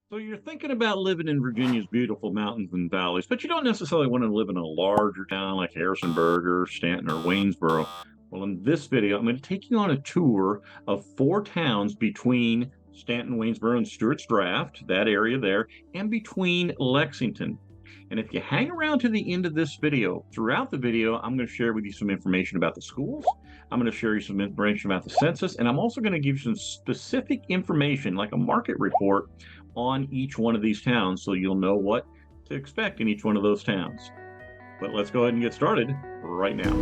So you're thinking about living in Virginia's beautiful mountains and valleys, but you don't necessarily want to live in a larger town like Harrisonburg or Stanton or Waynesboro. Well, in this video, I'm going to take you on a tour of four towns between Stanton, Waynesboro, and Stuarts Draft, that area there, and between Lexington. And if you hang around to the end of this video, throughout the video, I'm going to share with you some information about the schools. I'm going to share you some information about the census, and I'm also going to give you some specific information, like a market report, on each one of these towns so you'll know what to expect in each one of those towns. But let's go ahead and get started right now.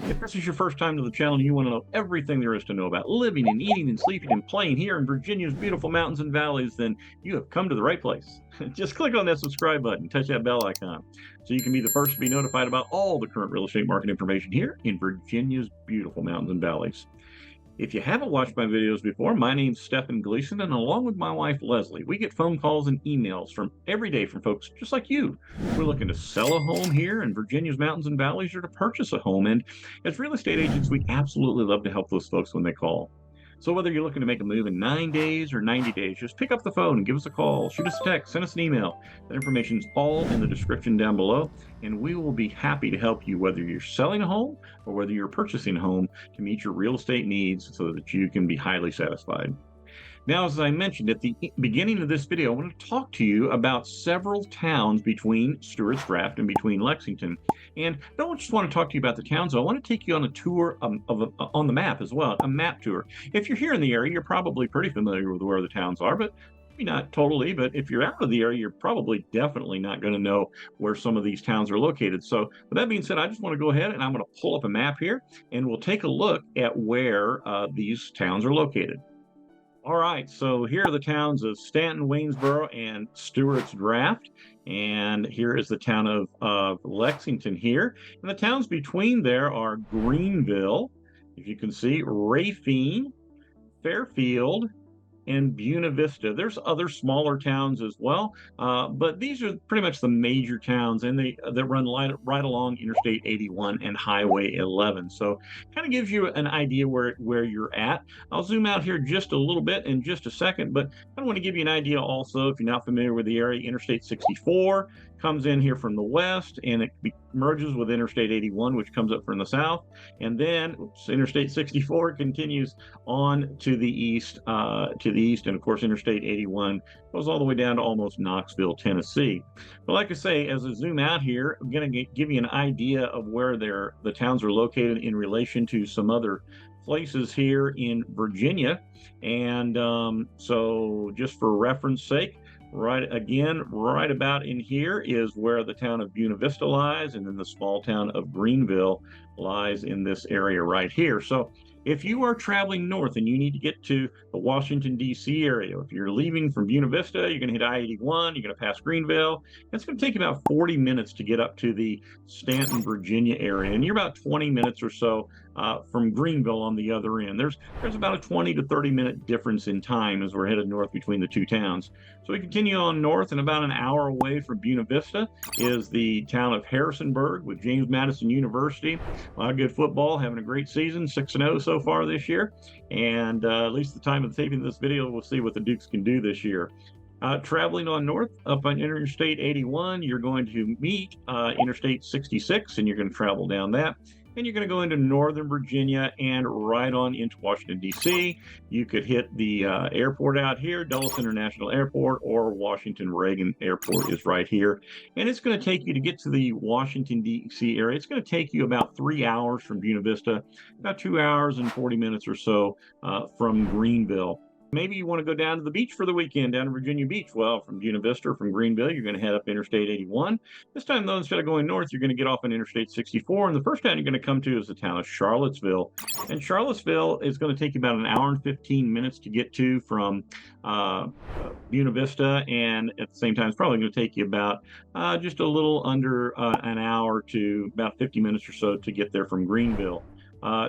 If this is your first time to the channel and you want to know everything there is to know about living and eating and sleeping and playing here in Virginia's beautiful mountains and valleys, then you have come to the right place. Just click on that subscribe button, touch that bell icon, so you can be the first to be notified about all the current real estate market information here in Virginia's beautiful mountains and valleys. If you haven't watched my videos before, my name's Stephen Gleason, and along with my wife, Leslie, we get phone calls and emails from every day from folks just like you. We're looking to sell a home here in Virginia's mountains and valleys or to purchase a home. And as real estate agents, we absolutely love to help those folks when they call. So whether you're looking to make a move in 9 days or 90 days, just pick up the phone and give us a call, shoot us a text, send us an email. That information is all in the description down below, and we will be happy to help you whether you're selling a home or whether you're purchasing a home to meet your real estate needs so that you can be highly satisfied. Now, as I mentioned at the beginning of this video, I want to talk to you about several towns between Stuarts Draft and between Lexington. And I don't just want to talk to you about the towns, I want to take you on a tour on the map as well, a map tour. If you're here in the area, you're probably pretty familiar with where the towns are, but maybe not totally. But if you're out of the area, you're probably definitely not going to know where some of these towns are located. So with that being said, I just want to go ahead and I'm going to pull up a map here, and we'll take a look at where these towns are located. All right, so here are the towns of Stanton, Waynesboro, and Stuarts Draft. And here is the town of Lexington here. And the towns between there are Greenville, if you can see, Rafine, Fairfield, and Buena Vista. There's other smaller towns as well, but these are pretty much the major towns, and they run right along Interstate 81 and Highway 11. So kind of gives you an idea where you're at. I'll zoom out here just a little bit in just a second, but I want to give you an idea also, if you're not familiar with the area. Interstate 64 comes in here from the west, and it merges with Interstate 81, which comes up from the south, and then Interstate 64 continues on to the east, and of course Interstate 81 goes all the way down to almost Knoxville, Tennessee. But like I say, as I zoom out here, I'm going to give you an idea of where the towns are located in relation to some other places here in Virginia. And so just for reference sake, right about in here is where the town of Buena Vista lies, and then the small town of Greenville lies in this area right here. So if you are traveling north and you need to get to the Washington, D.C. area, if you're leaving from Buena Vista, you're going to hit I-81, you're going to pass Greenville. It's going to take you about 40 minutes to get up to the Stanton, Virginia area, and you're about 20 minutes or so from Greenville on the other end. There's about a 20 to 30 minute difference in time as we're headed north between the two towns. So we continue on north, and about an hour away from Buena Vista is the town of Harrisonburg with James Madison University. A lot of good football, having a great season, 6-0 so far this year. And at least the time of the taping of this video, we'll see what the Dukes can do this year. Traveling on north up on Interstate 81, you're going to meet Interstate 66, and you're going to travel down that. And you're going to go into Northern Virginia and right on into Washington, D.C. You could hit the airport out here, Dulles International Airport, or Washington Reagan Airport is right here. And it's going to take you to get to the Washington, D.C. area. It's going to take you about 3 hours from Buena Vista, about 2 hours and 40 minutes or so from Greenville. Maybe you want to go down to the beach for the weekend, down to Virginia Beach. Well, from Buena Vista or from Greenville, you're going to head up Interstate 81. This time, though, instead of going north, you're going to get off on Interstate 64. And the first town you're going to come to is the town of Charlottesville. And Charlottesville is going to take you about an hour and 15 minutes to get to from Buena Vista. And at the same time, it's probably going to take you about just a little under an hour to about 50 minutes or so to get there from Greenville.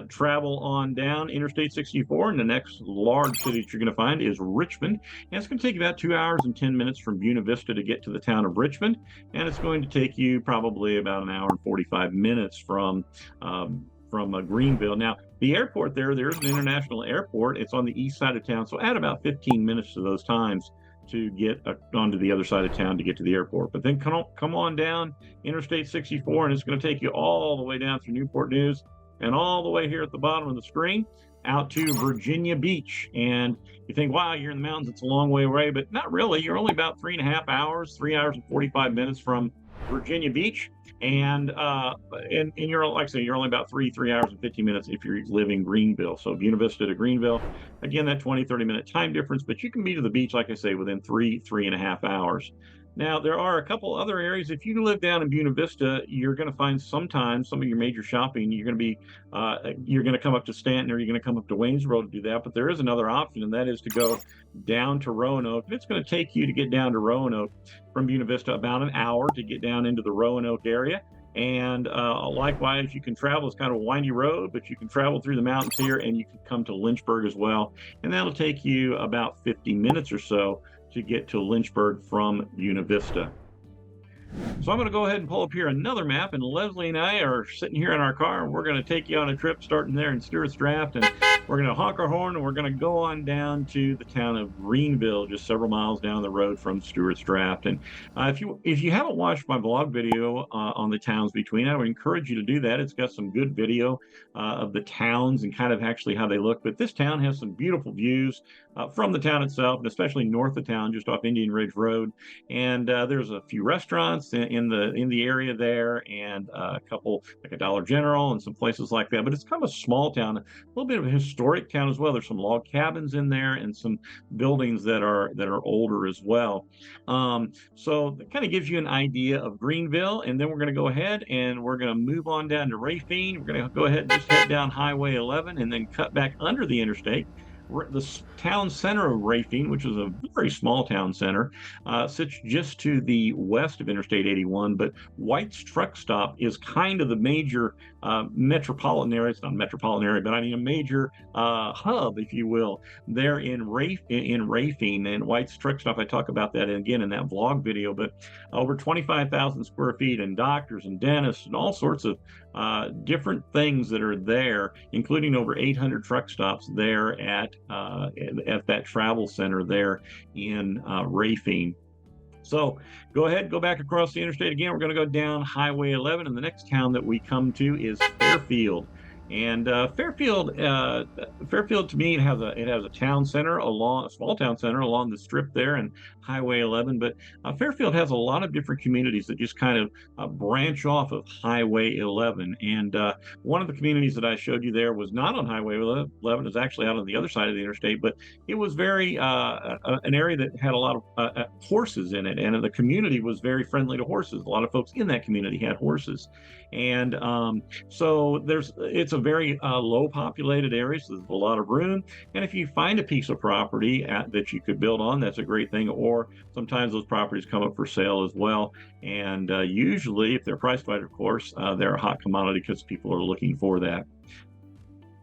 travel on down Interstate 64, and the next large city that you're going to find is Richmond. And it's going to take you about 2 hours and 10 minutes from Buena Vista to get to the town of Richmond. And it's going to take you probably about an hour and 45 minutes from Greenville. Now, the airport there's an international airport. It's on the east side of town, so add about 15 minutes to those times to get onto the other side of town to get to the airport. But then come on down Interstate 64, and it's going to take you all the way down through Newport News and all the way here at the bottom of the screen out to Virginia Beach. And you think, wow, you're in the mountains, it's a long way away, but not really. You're only about 3.5 hours, 3 hours and 45 minutes from Virginia Beach. And you're, like I say, you're only about 3 hours and 50 minutes if you live in Greenville. So Buena Vista to Greenville, again, that 20-30 minute time difference, but you can be to the beach, like I say, within 3.5 hours. Now, there are a couple other areas. If you live down in Buena Vista, you're going to find sometimes some of your major shopping, you're going to come up to Stanton, or you're going to come up to Waynesboro to do that. But there is another option, and that is to go down to Roanoke. And it's going to take you to get down to Roanoke from Buena Vista about an hour to get down into the Roanoke area. And likewise, you can travel. It's kind of a windy road, but you can travel through the mountains here, and you can come to Lynchburg as well. And that'll take you about 50 minutes or so to get to Lynchburg from Buena Vista. So I'm going to go ahead and pull up here another map, and Leslie and I are sitting here in our car, and we're going to take you on a trip starting there in Stuarts Draft, and we're going to honk our horn, and we're going to go on down to the town of Greenville, just several miles down the road from Stuarts Draft. And if you haven't watched my vlog video on the towns between, I would encourage you to do that. It's got some good video of the towns and kind of actually how they look. But this town has some beautiful views from the town itself, and especially north of town, just off Indian Ridge Road. And there's a few restaurants in the area there, and a couple, like a Dollar General and some places like that. But it's kind of a small town, a little bit of a historic town as well. There's some log cabins in there and some buildings that are older as well. So that kind of gives you an idea of Greenville. And then we're going to go ahead and we're going to move on down to Rafine. We're going to go ahead and just head down Highway 11 and then cut back under the interstate. The town center of Rafine, which is a very small town center, sits just to the west of Interstate 81, but White's Truck Stop is kind of the major metropolitan area. It's not a metropolitan area, but I mean a major hub, if you will, there in Rafine. And White's Truck Stop, I talk about that again in that vlog video, but over 25,000 square feet, and doctors and dentists and all sorts of different things that are there, including over 800 truck stops there at that travel center there in Rafine. So go ahead, go back across the interstate again. We're going to go down Highway 11, and the next town that we come to is Fairfield. And Fairfield to me, it has a town center, a small town center along the strip there and Highway 11. But Fairfield has a lot of different communities that just kind of branch off of Highway 11. And one of the communities that I showed you there was not on Highway 11. It was actually out on the other side of the interstate, but it was very an area that had a lot of horses in it, and the community was very friendly to horses. A lot of folks in that community had horses. And so it's a very low populated area, so there's a lot of room. And if you find a piece of property that you could build on, that's a great thing. Or sometimes those properties come up for sale as well. And usually, if they're priced right, of course, they're a hot commodity because people are looking for that.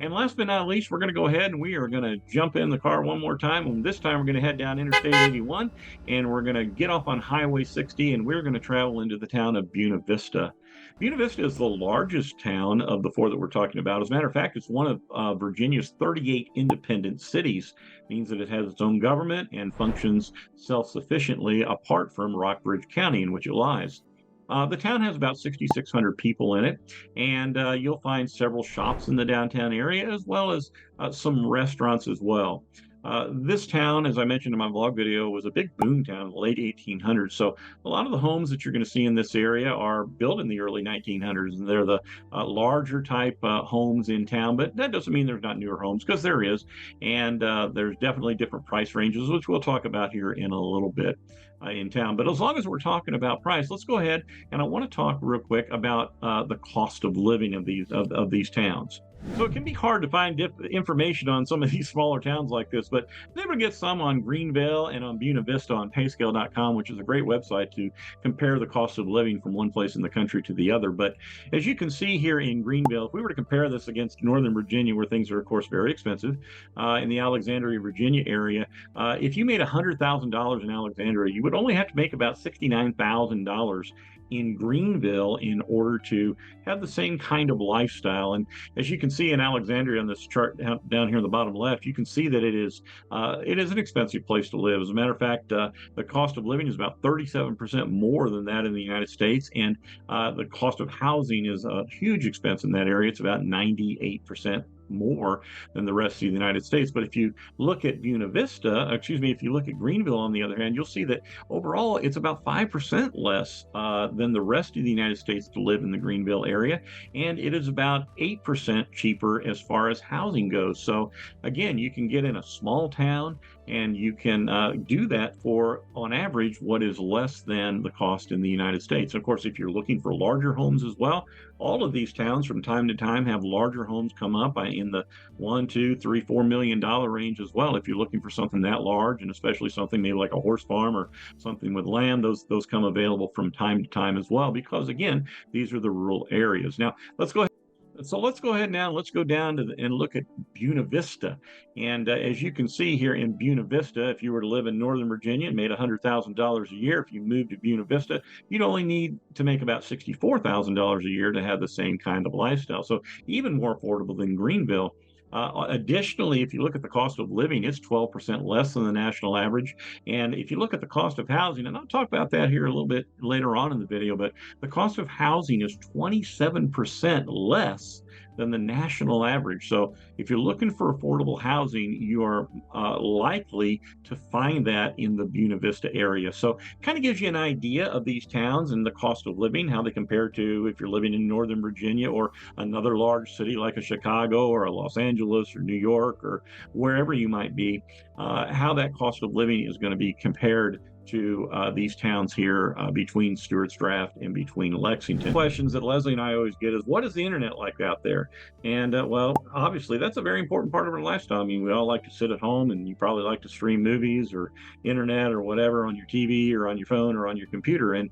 And last but not least, we're going to go ahead and we are going to jump in the car one more time. And this time we're going to head down Interstate 81, and we're going to get off on Highway 60, and we're going to travel into the town of Buena Vista. Buena Vista is the largest town of the four that we're talking about. As a matter of fact, it's one of Virginia's 38 independent cities. It means that it has its own government and functions self-sufficiently apart from Rockbridge County, in which it lies. The town has about 6,600 people in it, and you'll find several shops in the downtown area, as well as some restaurants as well. This town, as I mentioned in my vlog video, was a big boom town in the late 1800s. So a lot of the homes that you're going to see in this area are built in the early 1900s, and they're the larger type homes in town. But that doesn't mean there's not newer homes, because there is. And there's definitely different price ranges, which we'll talk about here in a little bit in town. But as long as we're talking about price, let's go ahead, and I want to talk real quick about the cost of living of these towns. So it can be hard to find information on some of these smaller towns like this, but I'm able to get some on Greenville and on Buena Vista on payscale.com, which is a great website to compare the cost of living from one place in the country to the other. But as you can see here in Greenville, if we were to compare this against Northern Virginia, where things are, of course, very expensive, in the Alexandria, Virginia area, if you made $100,000 in Alexandria, you would only have to make about $69,000 in Greenville in order to have the same kind of lifestyle. And as you can see in Alexandria on this chart down here in the bottom left, you can see that it is an expensive place to live. As a matter of fact, the cost of living is about 37% more than that in the United States, and the cost of housing is a huge expense in that area. It's about 98% more than the rest of the United States. But if you look at if you look at Greenville, on the other hand, you'll see that overall it's about 5% less than the rest of the United States to live in the Greenville area. And it is about 8% cheaper as far as housing goes. So again, you can get in a small town and you can do that for, on average, what is less than the cost in the United States. Of course, if you're looking for larger homes as well, all of these towns from time to time have larger homes come up in the $1, $2, $3, $4 million range as well. If you're looking for something that large, and especially something maybe like a horse farm or something with land, those come available from time to time as well, because again, these are the rural areas. Now, let's go ahead now. Let's go down and look at Buena Vista. And as you can see here in Buena Vista, if you were to live in Northern Virginia and made $100,000 a year, if you moved to Buena Vista, you'd only need to make about $64,000 a year to have the same kind of lifestyle. So even more affordable than Greenville. Additionally, if you look at the cost of living, it's 12% less than the national average. And if you look at the cost of housing, and I'll talk about that here a little bit later on in the video, but the cost of housing is 27% less than the national average. So if you're looking for affordable housing, you are likely to find that in the Buena Vista area. So kind of gives you an idea of these towns and the cost of living, how they compare to if you're living in Northern Virginia or another large city like a Chicago or a Los Angeles or New York or wherever you might be, how that cost of living is going to be compared to these towns here between Stuarts Draft and between Lexington. Questions that Leslie and I always get is, what is the internet like out there? And well, obviously that's a very important part of our lifestyle. I mean, we all like to sit at home, and you probably like to stream movies or internet or whatever on your TV or on your phone or on your computer. And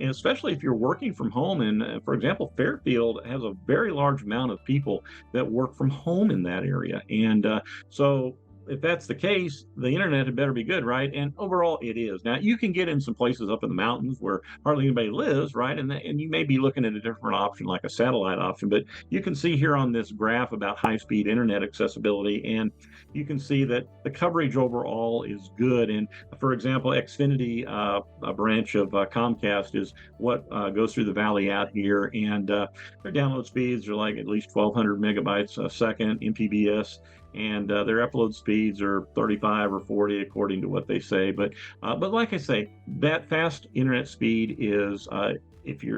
especially if you're working from home. And for example, Fairfield has a very large amount of people that work from home in that area. And so if that's the case, the internet had better be good, right? And overall, it is. Now, you can get in some places up in the mountains where hardly anybody lives, right? And you may be looking at a different option, like a satellite option. But you can see here on this graph about high-speed internet accessibility, and you can see that the coverage overall is good. And for example, Xfinity, a branch of Comcast, is what goes through the valley out here, and their download speeds are like at least 1,200 megabytes a second MPBS. And their upload speeds are 35 or 40 according to what they say. But like I say, that fast internet speed is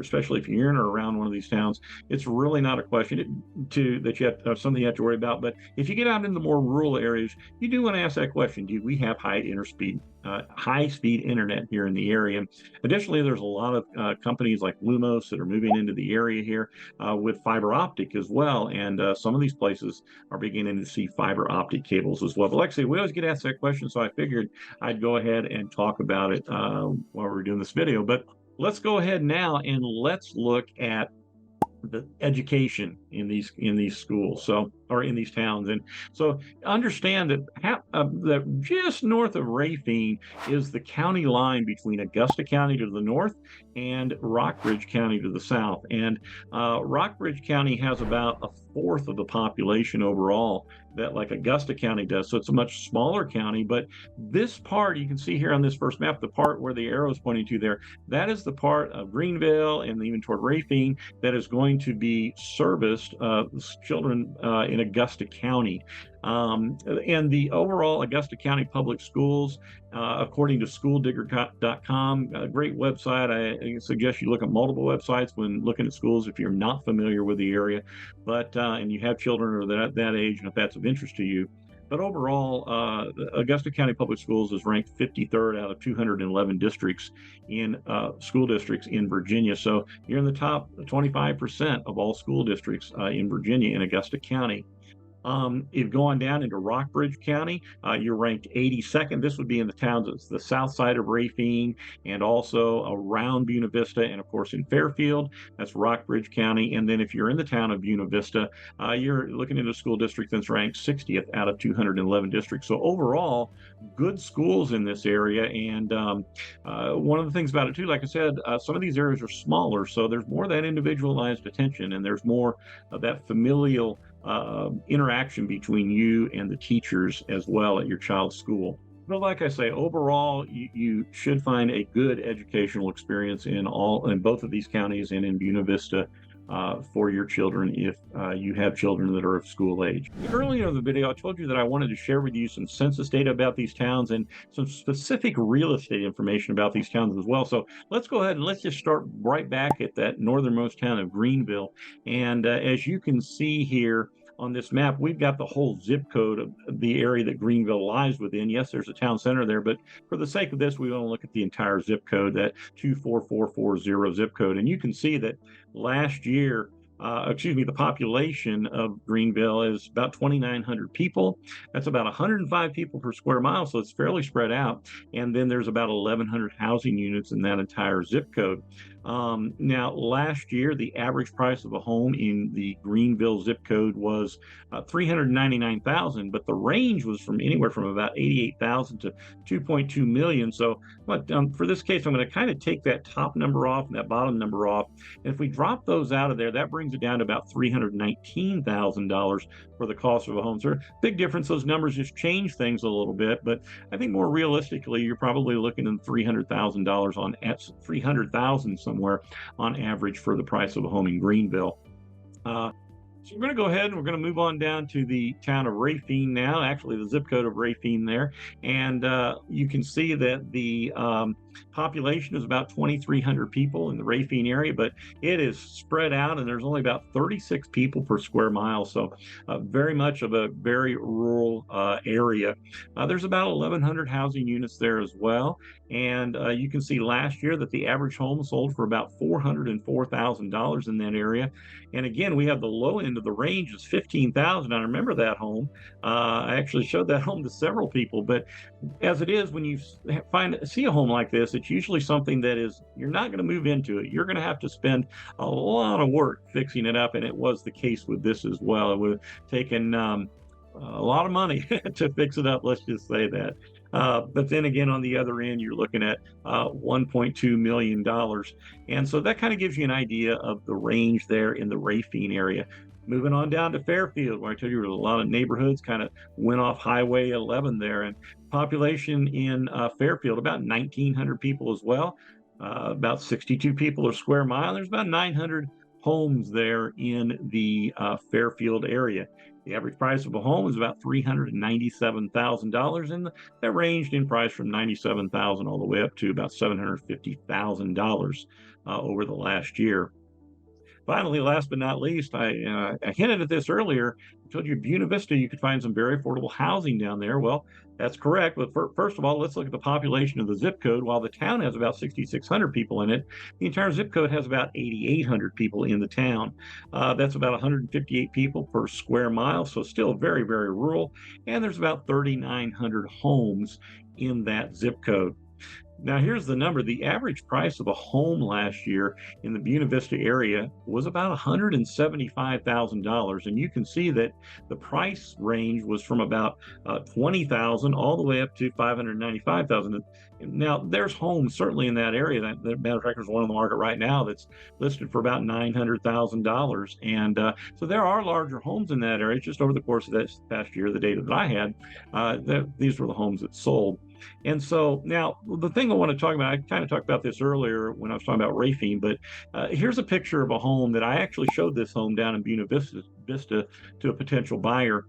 especially if you're in or around one of these towns, it's really not a question that you have something you have to worry about. But if you get out into more rural areas, you do want to ask that question: do we have high-speed internet here in the area? Additionally, there's a lot of companies like Lumos that are moving into the area here with fiber optic as well, and some of these places are beginning to see fiber optic cables as well. But like I say, we always get asked that question, so I figured I'd go ahead and talk about it while we're doing this video. But let's go ahead now and let's look at the education in these schools, or in these towns. And so understand that just north of Rafine is the county line between Augusta County to the north and Rockbridge County to the south. And Rockbridge County has about a fourth of the population overall that like Augusta County does. So it's a much smaller county. But this part, you can see here on this first map, the part where the arrow is pointing to there, that is the part of Greenville and even toward Rafine that is going to be serviced children in Augusta County. And the overall Augusta County Public Schools, according to schooldigger.com, a great website. I suggest you look at multiple websites when looking at schools if you're not familiar with the area, and you have children or that age, and if that's of interest to you. But overall, the Augusta County Public Schools is ranked 53rd out of 211 districts in school districts in Virginia. So you're in the top 25% of all school districts in Virginia in Augusta County. If going down into Rockbridge County, you're ranked 82nd. This would be in the towns that's the south side of Rafine and also around Buena Vista, and of course in Fairfield, that's Rockbridge County. And then if you're in the town of Buena Vista, you're looking at a school district that's ranked 60th out of 211 districts. So overall, good schools in this area. And one of the things about it too, like I said, some of these areas are smaller, so there's more of that individualized attention, and there's more of that familial interaction between you and the teachers as well at your child's school. But like I say, overall, you should find a good educational experience in both of these counties and in Buena Vista for your children if you have children that are of school age. Earlier in the video, I told you that I wanted to share with you some census data about these towns and some specific real estate information about these towns as well. So let's go ahead and let's just start right back at that northernmost town of Greenville. And as you can see here, on this map, we've got the whole zip code of the area that Greenville lies within. Yes, there's a town center there, but for the sake of this, we want to look at the entire zip code, that 24440 zip code. And you can see that last year, the population of Greenville is about 2,900 people. That's about 105 people per square mile, so it's fairly spread out. And then there's about 1,100 housing units in that entire zip code. Now, last year, the average price of a home in the Greenville zip code was $399,000, but the range was from anywhere from about $88,000 to $2.2 million. So, for this case, I'm going to kind of take that top number off and that bottom number off. And if we drop those out of there, that brings it down to about $319,000 for the cost of a home. So, big difference. Those numbers just change things a little bit, but I think more realistically, you're probably looking at $300,000 on $300,000 somewhere on average for the price of a home in Greenville. So we're going to go ahead and we're going to move on down to the town of Rafine now, actually the zip code of Rafine there. And you can see that the population is about 2,300 people in the Rafine area, but it is spread out and there's only about 36 people per square mile. So very much of a very rural area. There's about 1,100 housing units there as well. And you can see last year that the average home sold for about $404,000 in that area. And again, we have the low end of the range is $15,000. I remember that home. I actually showed that home to several people, but as it is, when you see a home like this, it's usually something that is, you're not going to move into it. You're going to have to spend a lot of work fixing it up. And it was the case with this as well. It would have taken a lot of money to fix it up. Let's just say that. But then again, on the other end, you're looking at $1.2 million. And so that kind of gives you an idea of the range there in the Rafine area. Moving on down to Fairfield, where I told you there were a lot of neighborhoods kind of went off Highway 11 there. And population in Fairfield, about 1,900 people as well, about 62 people a square mile. There's about 900 homes there in the Fairfield area. The average price of a home is about $397,000, and that ranged in price from $97,000 all the way up to about $750,000 over the last year. Finally, last but not least, I hinted at this earlier. I told you Buena Vista, you could find some very affordable housing down there. Well, that's correct. But first of all, let's look at the population of the zip code. While the town has about 6,600 people in it, the entire zip code has about 8,800 people in the town. That's about 158 people per square mile, so still very, very rural. And there's about 3,900 homes in that zip code. Now, here's the number. The average price of a home last year in the Buena Vista area was about $175,000. And you can see that the price range was from about $20,000 all the way up to $595,000. Now, there's homes certainly in that area. That matter of fact, there's one on the market right now that's listed for about $900,000. And so there are larger homes in that area. Just over the course of this past year, the data that I had, these were the homes that sold. And so now the thing I want to talk about, I kind of talked about this earlier when I was talking about Rafine, but here's a picture of a home that I actually showed this home down in Buena Vista to a potential buyer.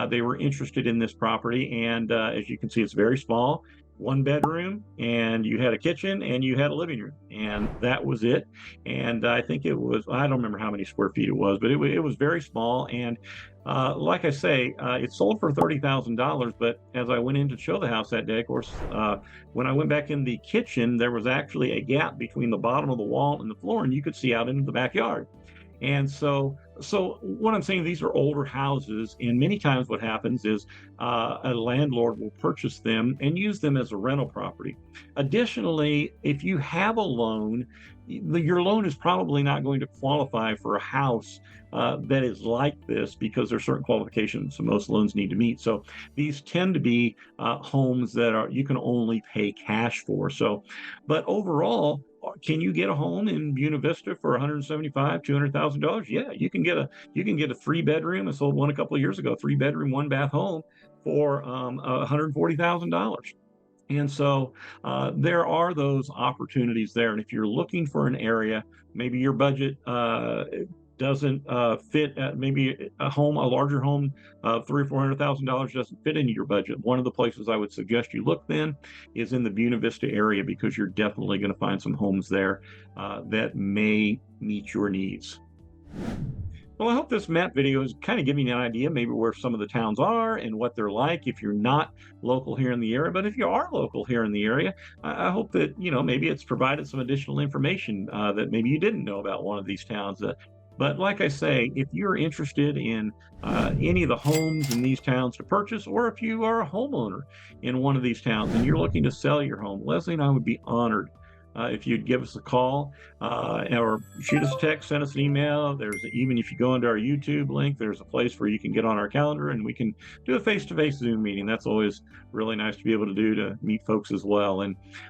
They were interested in this property, and as you can see, it's very small. one bedroom, and you had a kitchen and you had a living room, and that was it. And I think it was, I don't remember how many square feet it was, but it was very small. And like I say, it sold for $30,000. But as I went in to show the house that day, of course, when I went back in the kitchen, there was actually a gap between the bottom of the wall and the floor, and you could see out into the backyard. And so what I'm saying, these are older houses, and many times what happens is a landlord will purchase them and use them as a rental property. Additionally, if you have a loan, your loan is probably not going to qualify for a house that is like this, because there are certain qualifications most loans need to meet. So these tend to be homes that are, you can only pay cash for. So, but overall, can you get a home in Buena Vista for $175,000, $200,000? Yeah, you can get a 3 bedroom. I sold one a couple of years ago, 3 bedroom, 1 bath home for $140,000. And so there are those opportunities there. And if you're looking for an area, maybe your budget doesn't fit, maybe a larger home of $300,000 or $400,000 doesn't fit into your budget. One of the places I would suggest you look then is in the Buena Vista area, because you're definitely going to find some homes there that may meet your needs. Well, I hope this map video is kind of giving you an idea maybe where some of the towns are and what they're like if you're not local here in the area. But if you are local here in the area, I hope that, maybe it's provided some additional information that maybe you didn't know about one of these towns. But like I say, if you're interested in any of the homes in these towns to purchase, or if you are a homeowner in one of these towns and you're looking to sell your home, Leslie and I would be honored if you'd give us a call or shoot us a text, send us an email. Even if you go into our YouTube link, there's a place where you can get on our calendar and we can do a face-to-face Zoom meeting. That's always really nice to be able to do, to meet folks as well.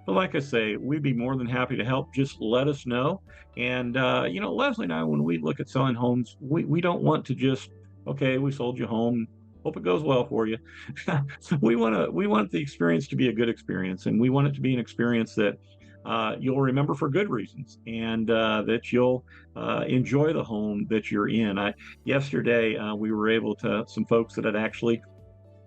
But like I say, we'd be more than happy to help. Just let us know. And Leslie and I, when we look at selling homes, we don't want to just, okay, we sold you a home, hope it goes well for you. We want the experience to be a good experience, and we want it to be an experience that you'll remember for good reasons, and that you'll enjoy the home that you're in. Yesterday, we were able to, some folks that had actually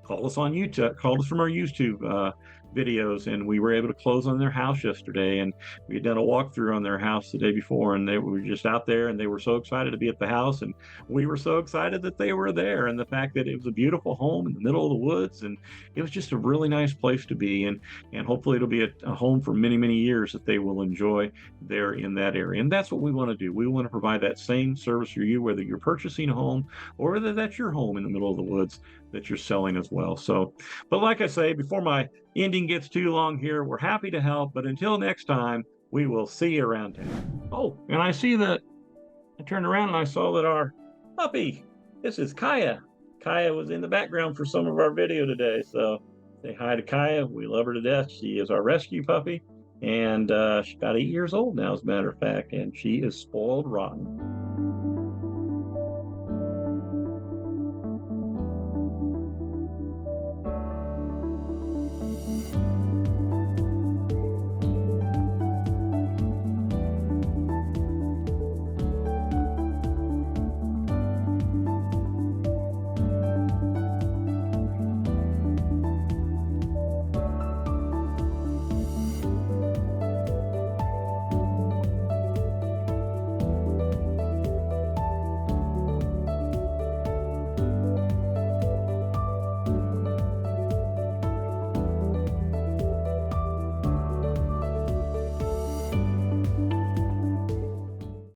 called us on YouTube, called us from our YouTube videos, and we were able to close on their house yesterday. And we had done a walkthrough on their house the day before, and they were just out there, and they were so excited to be at the house, and we were so excited that they were there, and the fact that it was a beautiful home in the middle of the woods, and it was just a really nice place to be. And hopefully it'll be a home for many, many years that they will enjoy there in that area. And that's what we want to do. We want to provide that same service for you, whether you're purchasing a home or whether that's your home in the middle of the woods that you're selling as well. So, but like I say, before my ending gets too long here, we're happy to help. But until next time, we will see you around town. Oh, and I see that I turned around and I saw that our puppy, this is Kaya. Kaya was in the background for some of our video today. So say hi to Kaya. We love her to death. She is our rescue puppy. And she's about 8 years old now, as a matter of fact, and she is spoiled rotten.